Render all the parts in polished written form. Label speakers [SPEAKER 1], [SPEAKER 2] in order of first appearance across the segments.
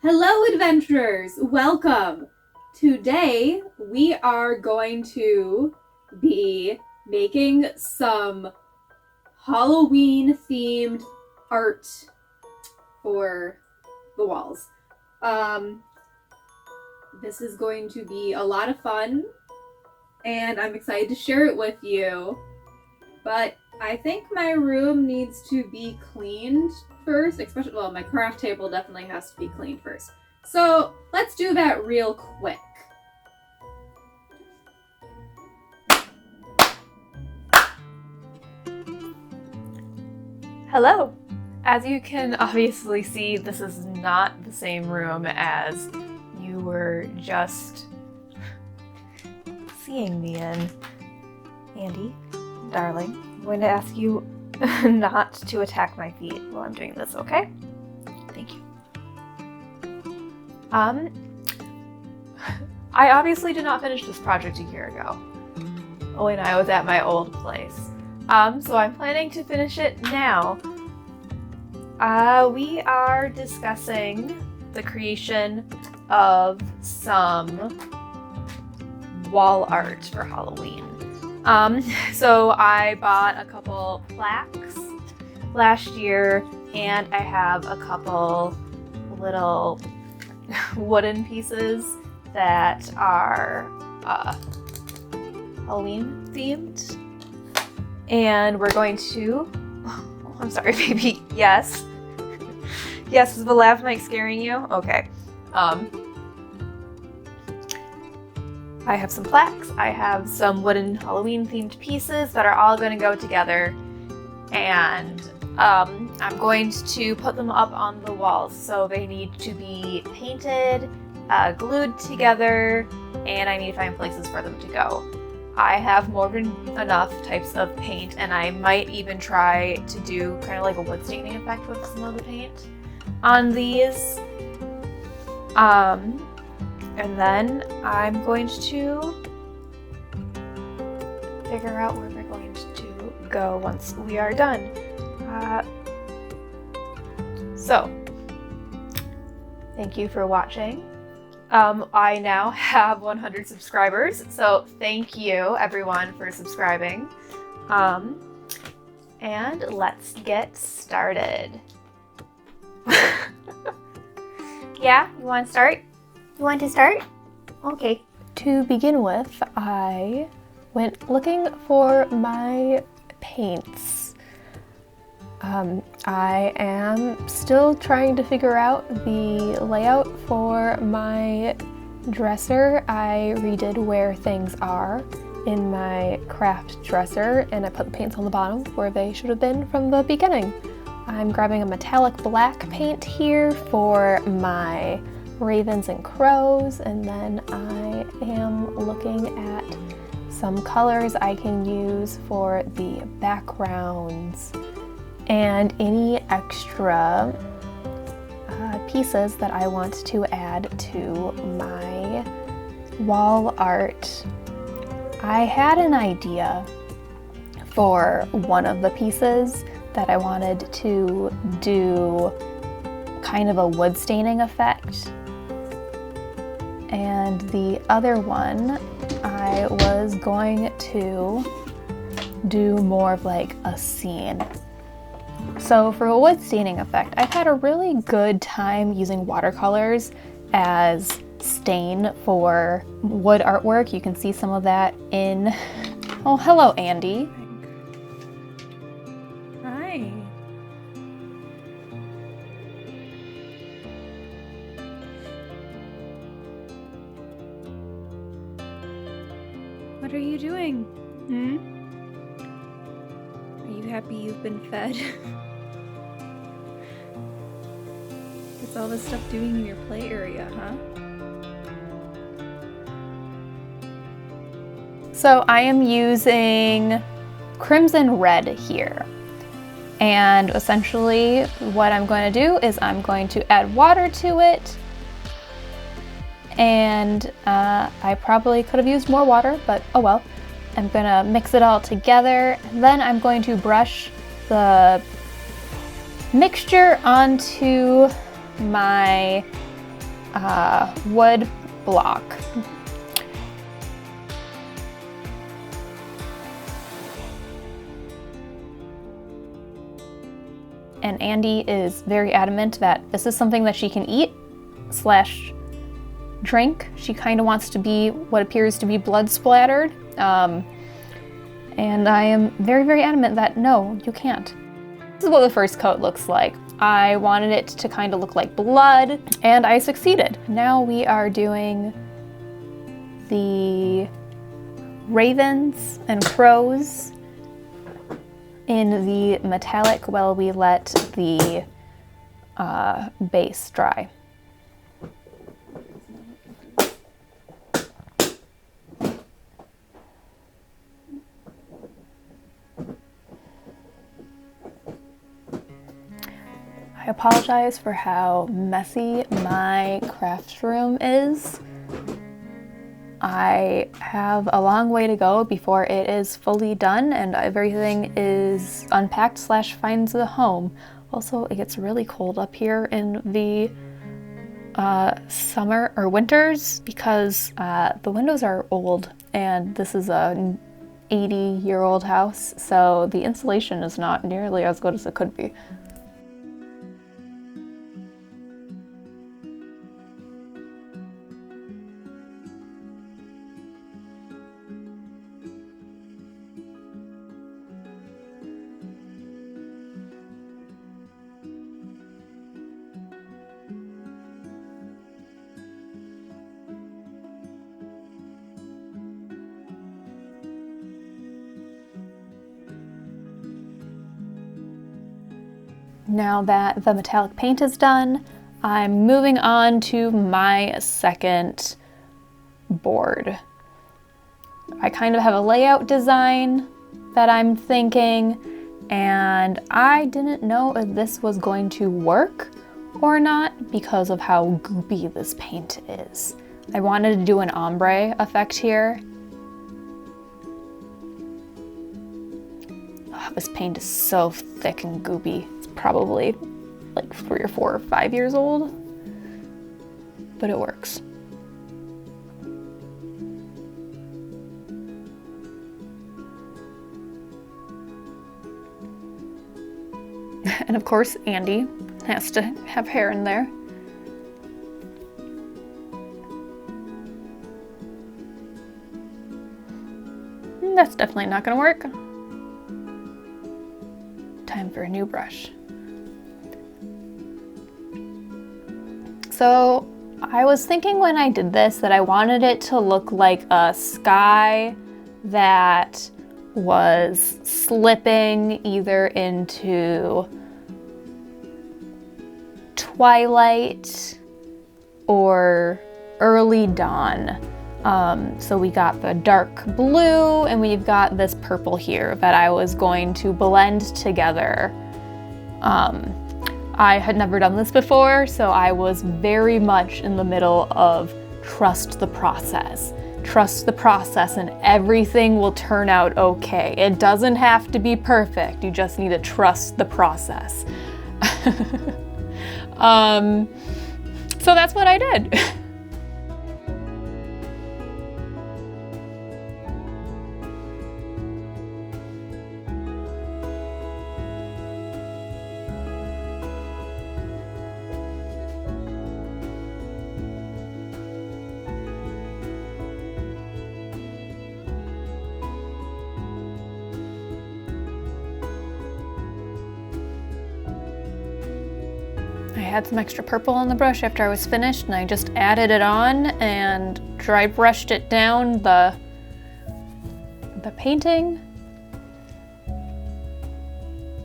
[SPEAKER 1] Hello adventurers, welcome! Today we are going to be making some Halloween themed art for the walls. This is going to be a lot of fun and I'm excited to share it with you, but I think my room needs to be cleaned first, especially, well, my craft table definitely has to be cleaned first. So let's do that real quick.
[SPEAKER 2] Hello! As you can obviously see, this is not the same room as you were just seeing me in. Andy, darling, I'm going to ask you not to attack my feet while I'm doing this, okay? Thank you. I obviously did not finish this project a year ago when I was at my old place. So I'm planning to finish it now. We are discussing the creation of some wall art for Halloween. So I bought a couple plaques last year, and I have a couple little wooden pieces that are Halloween themed. And we're going to, oh, I'm sorry, baby. Yes. Yes, is the lav mic scaring you? Okay. I have some plaques. I have some wooden Halloween themed pieces that are all going to go together. And I'm going to put them up on the walls. So they need to be painted, glued together, and I need to find places for them to go. I have more than enough types of paint, and I might even try to do kind of like a wood staining effect with some of the paint on these. And then I'm going to figure out where we're going to go once we are done. So, thank you for watching. I now have 100 subscribers, so thank you everyone for subscribing. And let's get started. Yeah, you want to start? You want to start? Okay. To begin with, I went looking for my paints. I am still trying to figure out the layout for my dresser. I redid where things are in my craft dresser, and I put the paints on the bottom where they should have been from the beginning. I'm grabbing a metallic black paint here for my ravens and crows, and then I am looking at some colors I can use for the backgrounds and any extra pieces that I want to add to my wall art. I had an idea for one of the pieces that I wanted to do kind of a wood staining effect, and the other one I was going to do more of like a scene. So for a wood staining effect, I've had a really good time using watercolors as stain for wood artwork. You can see some of that in, oh, hello, Andy. Hi.
[SPEAKER 1] What are you doing? Are you happy you've been fed? What's all this stuff doing in your play area, huh?
[SPEAKER 2] So I am using crimson red here. And essentially what I'm going to do is I'm going to add water to it. And I probably could have used more water, but oh well. I'm gonna mix it all together. Then I'm going to brush the mixture onto my wood block. And Andy is very adamant that this is something that she can eat / drink. She kind of wants to be what appears to be blood splattered. And I am very, very adamant that no, you can't. This is what the first coat looks like. I wanted it to kind of look like blood, and I succeeded. Now we are doing the ravens and crows in the metallic while we let the base dry. I apologize for how messy my craft room is. I have a long way to go before it is fully done and everything is unpacked / finds a home. Also, it gets really cold up here in the summer or winters because the windows are old and this is an 80-year-old house, so the insulation is not nearly as good as it could be. Now that the metallic paint is done, I'm moving on to my second board. I kind of have a layout design that I'm thinking, and I didn't know if this was going to work or not because of how goopy this paint is. I wanted to do an ombre effect here. Oh, this paint is so thick and goopy. Probably like 3 or 4 or 5 years old, but it works. And of course, Andy has to have hair in there. That's definitely not gonna work. Time for a new brush. So I was thinking when I did this that I wanted it to look like a sky that was slipping either into twilight or early dawn. So we got the dark blue and we've got this purple here that I was going to blend together. I had never done this before, so I was very much in the middle of trust the process. Trust the process and everything will turn out okay. It doesn't have to be perfect, you just need to trust the process. So that's what I did. I had some extra purple on the brush after I was finished and I just added it on and dry brushed it down the painting.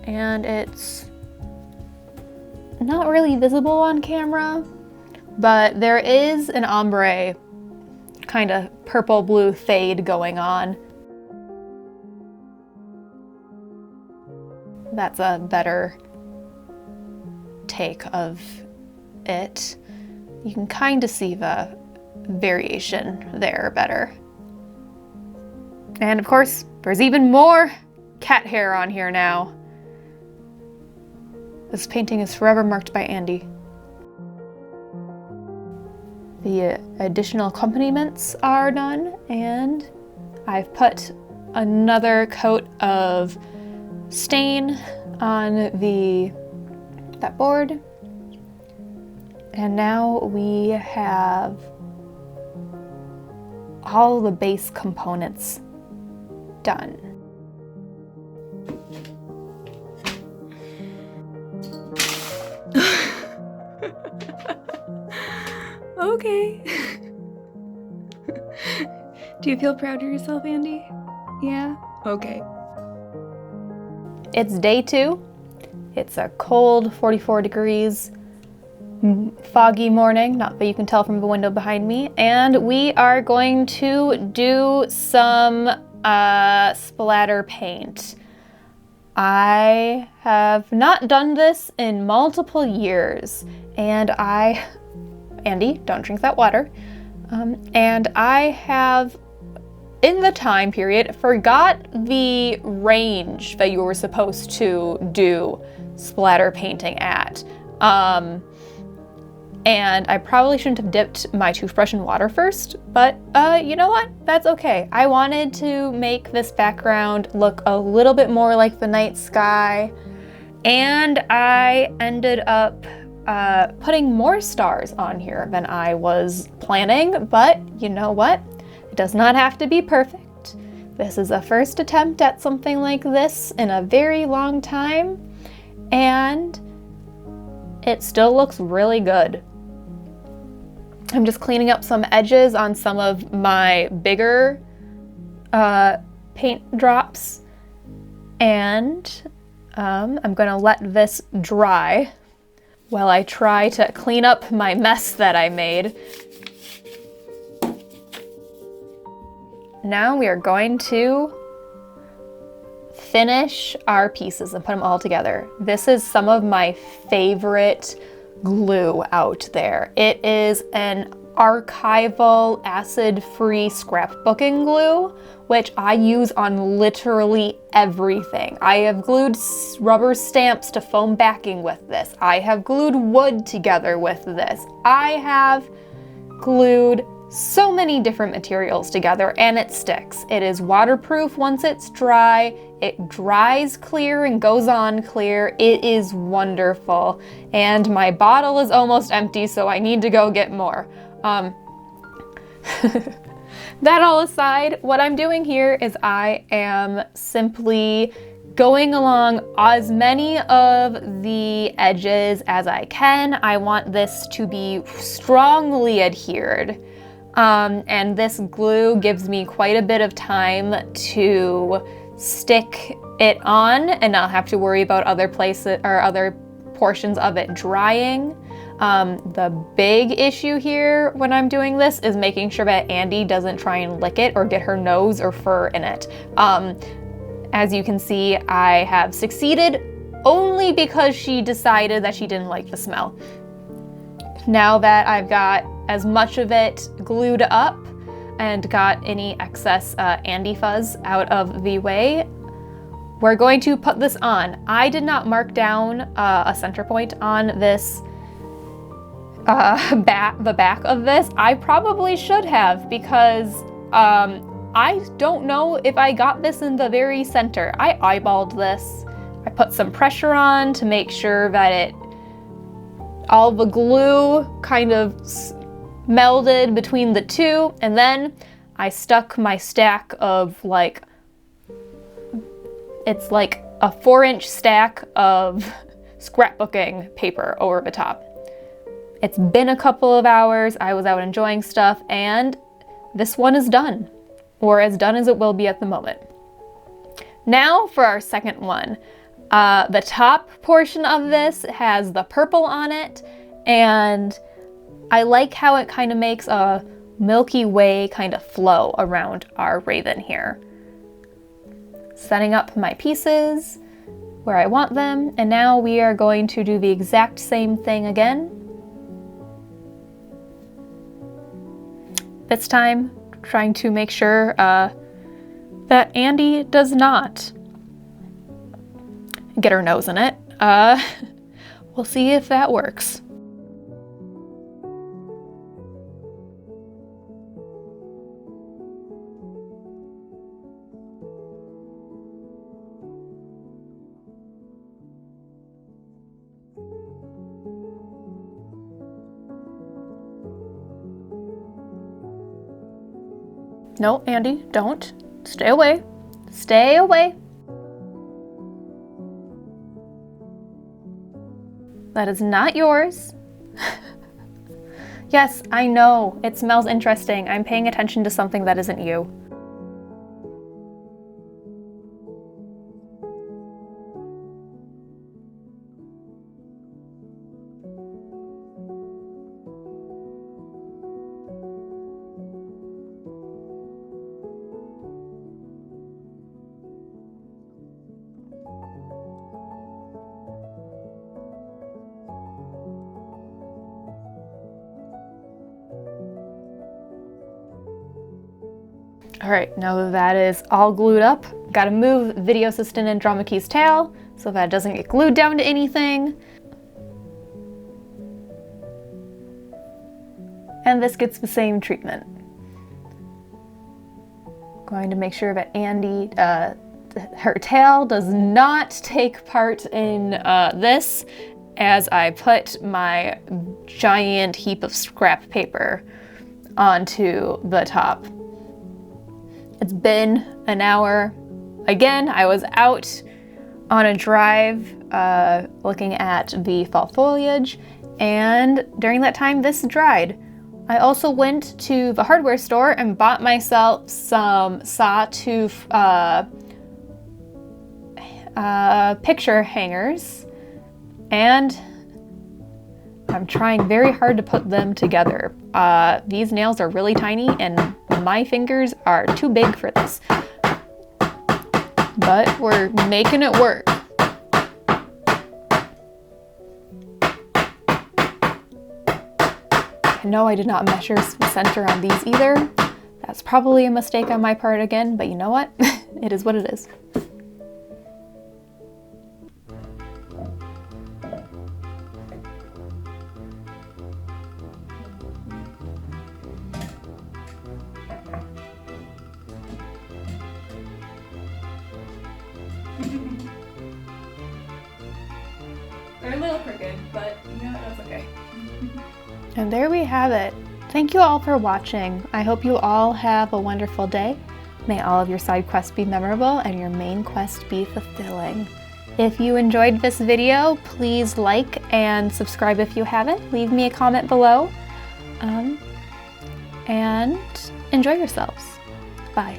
[SPEAKER 2] And it's not really visible on camera, but there is an ombre kind of purple blue fade going on. That's a better take of it. You can kind of see the variation there better. And of course, there's even more cat hair on here now. This painting is forever marked by Andy. The additional accompaniments are done, and I've put another coat of stain on that board. And now we have all the base components done. Okay. Do you feel proud of yourself, Andy? Yeah? Okay. It's day 2. It's a cold 44 degrees, foggy morning, not that you can tell from the window behind me, and we are going to do some splatter paint. I have not done this in multiple years, and Andy, don't drink that water. And I have, in the time period, forgot the range that you were supposed to do splatter painting at. And I probably shouldn't have dipped my toothbrush in water first, but you know what? That's okay. I wanted to make this background look a little bit more like the night sky, and I ended up putting more stars on here than I was planning, but you know what? It does not have to be perfect. This is a first attempt at something like this in a very long time, and it still looks really good. I'm just cleaning up some edges on some of my bigger paint drops, and I'm gonna let this dry while I try to clean up my mess that I made. Now we are going to finish our pieces and put them all together. This is some of my favorite glue out there. It is an archival acid-free scrapbooking glue, which I use on literally everything. I have glued rubber stamps to foam backing with this. I have glued wood together with this. I have glued so many different materials together, and it sticks. It is waterproof once it's dry. It dries clear and goes on clear. It is wonderful. And my bottle is almost empty, so I need to go get more. That all aside, what I'm doing here is I am simply going along as many of the edges as I can. I want this to be strongly adhered. And this glue gives me quite a bit of time to stick it on and not have to worry about other places or other portions of it drying. The big issue here when I'm doing this is making sure that Andy doesn't try and lick it or get her nose or fur in it. As you can see, I have succeeded only because she decided that she didn't like the smell. Now that I've got as much of it glued up and got any excess Andy fuzz out of the way, we're going to put this on. I did not mark down a center point on this the back of this. I probably should have, because I don't know if I got this in the very center. I eyeballed this. I put some pressure on to make sure that all the glue kind of melded between the two, and then I stuck my stack of it's like a 4-inch stack of scrapbooking paper over the top. It's been a couple of hours. I was out enjoying stuff, and this one is done, or as done as it will be at the moment. Now for our second one. The top portion of this has the purple on it, and I like how it kind of makes a Milky Way kind of flow around our raven here. Setting up my pieces where I want them, and now we are going to do the exact same thing again. This time, trying to make sure that Andy does not get her nose in it. We'll see if that works. No, Andy, don't. Stay away. Stay away. That is not yours. Yes, I know. It smells interesting. I'm paying attention to something that isn't you. All right, now that that is all glued up, gotta move Video Assistant and Drama Key's tail so that it doesn't get glued down to anything. And this gets the same treatment. Going to make sure that Andy, her tail does not take part in this as I put my giant heap of scrap paper onto the top. It's been an hour. Again, I was out on a drive looking at the fall foliage, and during that time this dried. I also went to the hardware store and bought myself some sawtooth picture hangers, and I'm trying very hard to put them together. These nails are really tiny and my fingers are too big for this, but we're making it work. No, I did not measure the center on these either. That's probably a mistake on my part again, but you know what? It is what it is.
[SPEAKER 1] They're a little crooked, but you know, that's okay.
[SPEAKER 2] And there we have it. Thank you all for watching. I hope you all have a wonderful day. May all of your side quests be memorable and your main quest be fulfilling. If you enjoyed this video, please like and subscribe if you haven't. Leave me a comment below. And enjoy yourselves. Bye.